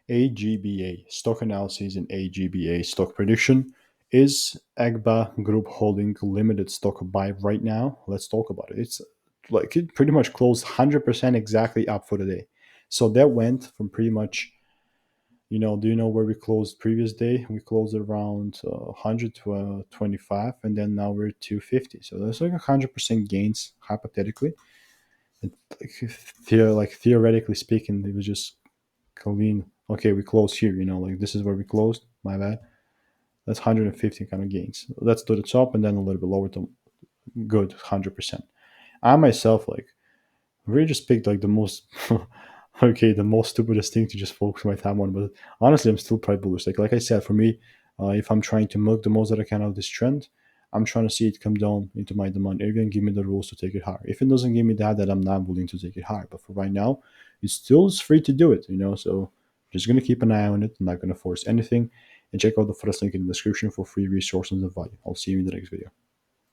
AGBA stock analysis and AGBA stock prediction. Is AGBA Group Holding limited stock buy right now? Let's talk about it. It's like it pretty much closed 100% exactly up for the day. So that went from pretty much, do you know where we closed previous day? We closed around 100 to 25, and then now we're 250. So that's like 100% gains hypothetically. And like theoretically speaking, it was just clean. Okay, we closed here. Like this is where we closed. My bad. That's 150 kind of gains. Let's do the top and then a little bit lower to good 100%. I myself like really just picked like the most okay, the most stupidest thing to just focus my time on. But honestly, I'm still quite bullish. Like I said, for me, if I'm trying to milk the most that I can out of this trend, I'm trying to see it come down into my demand area and give me the rules to take it higher. If it doesn't give me that, then I'm not willing to take it higher. But for right now, it still is free to do it. So just gonna keep an eye on it. I'm not gonna force anything. And check out the first link in the description for free resources and value. I'll see you in the next video.